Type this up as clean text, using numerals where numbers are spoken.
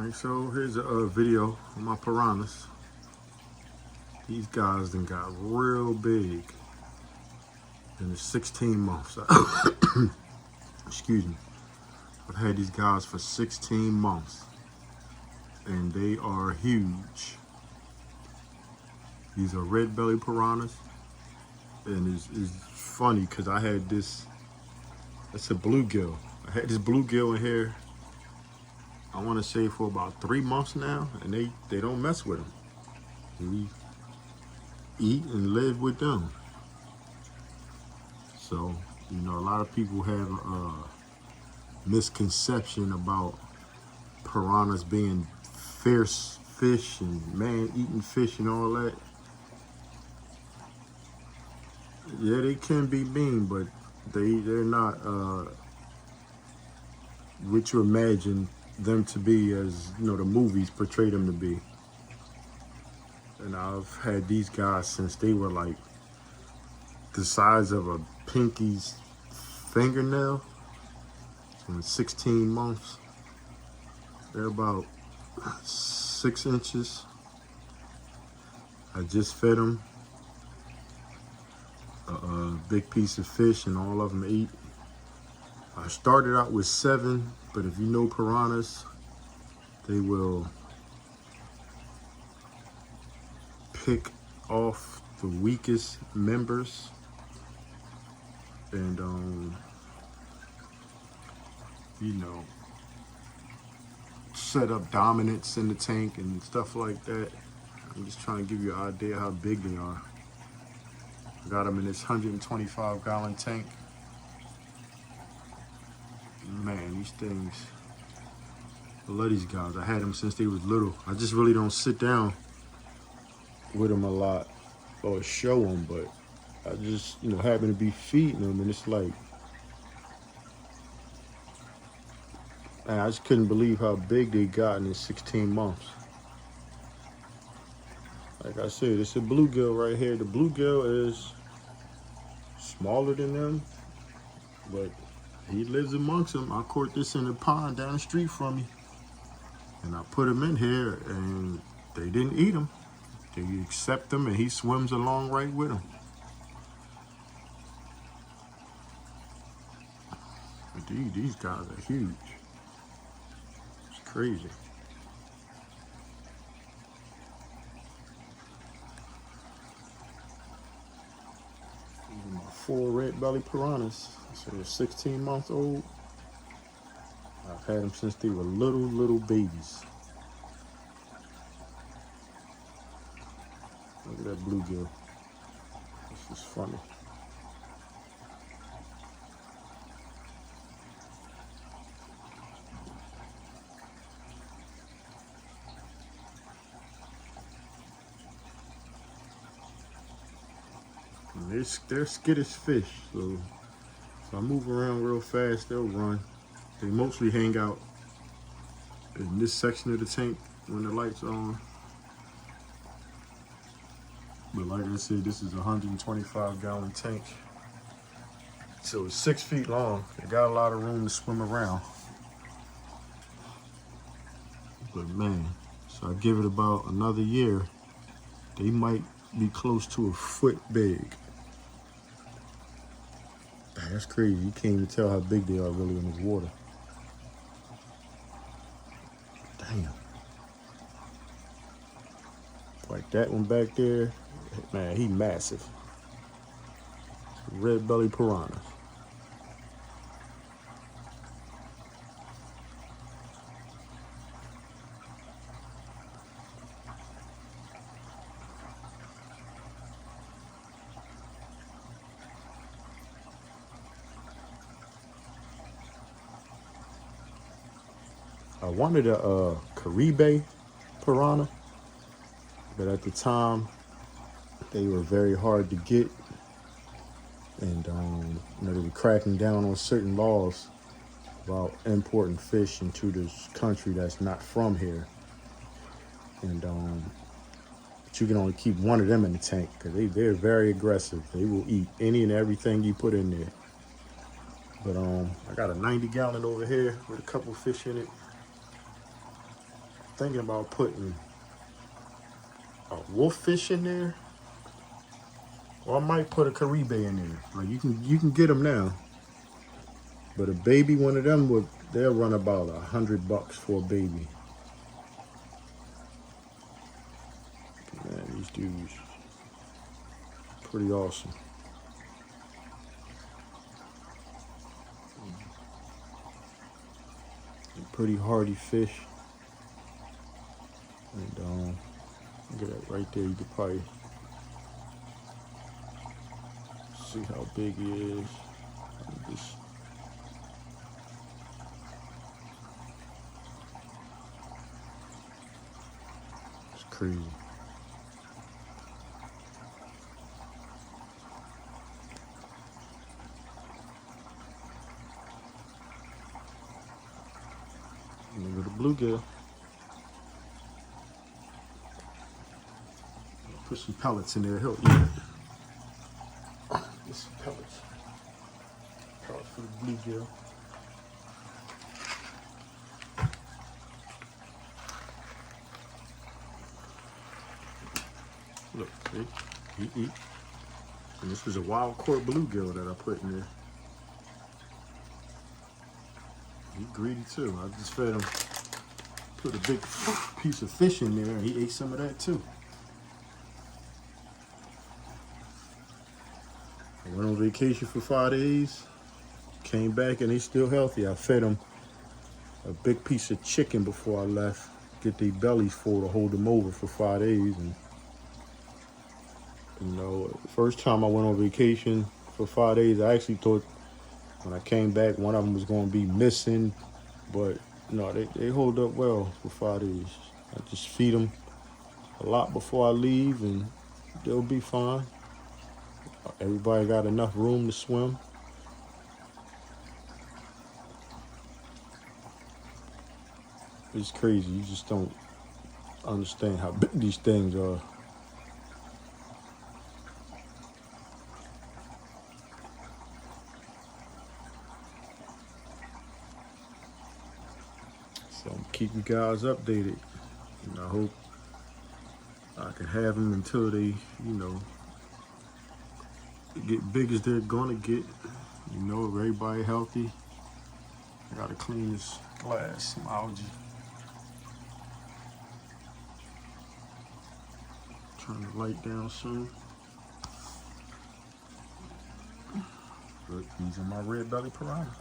Alright, so here's a video of my piranhas. These guys done got real big in the 16 months. Excuse me. I've had these guys for 16 months and they are huge. These are red belly piranhas, and it's funny because I had this, that's a bluegill. I had this bluegill in here, I want to say for about 3 months now, and they don't mess with them. We eat and live with them. So, you know, a lot of people have a misconception about piranhas being fierce fish and man-eating fish and all that. Yeah, they can be mean, but they're not what you imagine them to be, as you know the movies portray them to be. And I've had these guys since they were like the size of a pinky's fingernail. So in 16 months, they're about 6 inches. I just fed them a big piece of fish and all of them ate. I started out with 7, but if you know piranhas, they will pick off the weakest members and you know, set up dominance in the tank and stuff like that. I'm just trying to give you an idea how big they are. I got them in this 125-gallon tank. Man, these things, I love these guys. I had them since they was little. I just really don't sit down with them a lot or show them, but I just, you know, happen to be feeding them, and it's like, man, I just couldn't believe how big they got in 16 months. Like I said, it's a bluegill right here. The bluegill is smaller than them, but he lives amongst them. I caught this in a pond down the street from me, and I put him in here, and they didn't eat him. They accept him, and he swims along right with them. But these guys are huge. It's crazy. These are my 4 red belly piranhas. So they're 16 months old. I've had them since they were little babies. Look at that bluegill. This is funny. And they're skittish fish, so if I move around real fast, they'll run. They mostly hang out in this section of the tank when the lights are on. But like I said, this is a 125-gallon tank. So it's 6 feet long. They got a lot of room to swim around. But man, so I give it about another year, they might be close to a foot big. That's crazy. You can't even tell how big they are really in this water. Damn. Like that one back there, man, he massive. Red belly piranhas. I wanted a Caribe piranha, but at the time they were very hard to get, and you know, they were cracking down on certain laws about importing fish into this country that's not from here, and but you can only keep one of them in the tank because they're very aggressive. They will eat any and everything you put in there. But I got a 90-gallon over here with a couple fish in it. thinking about putting a wolffish in there, or I might put a Caribe in there. Like you can get them now, but a baby one of them they'll run about $100 for a baby. Man, these dudes pretty awesome. Pretty hardy fish. And look at that right there. You could probably see how big he is. It's crazy. Look at the bluegill. Put some pellets in there to help you. Get some pellets. Pellets for the bluegill. Look, see? He eat. And this was a wild caught bluegill that I put in there. He greedy too. I just fed him, put a big piece of fish in there, and he ate some of that too. I went on vacation for 5 days, came back and they still healthy. I fed them a big piece of chicken before I left, get their bellies full to hold them over for 5 days. And you know, first time I went on vacation for 5 days, I actually thought when I came back one of them was going to be missing, but no, they hold up well for 5 days. I just feed them a lot before I leave and they'll be fine. Everybody got enough room to swim. It's crazy. You just don't understand how big these things are. So I'm keep you guys updated. And I hope I can have them until they, you know, get big as they're gonna get. You know, everybody healthy. I gotta clean this glass, some algae. Turn the light down soon. But these are my red belly piranha.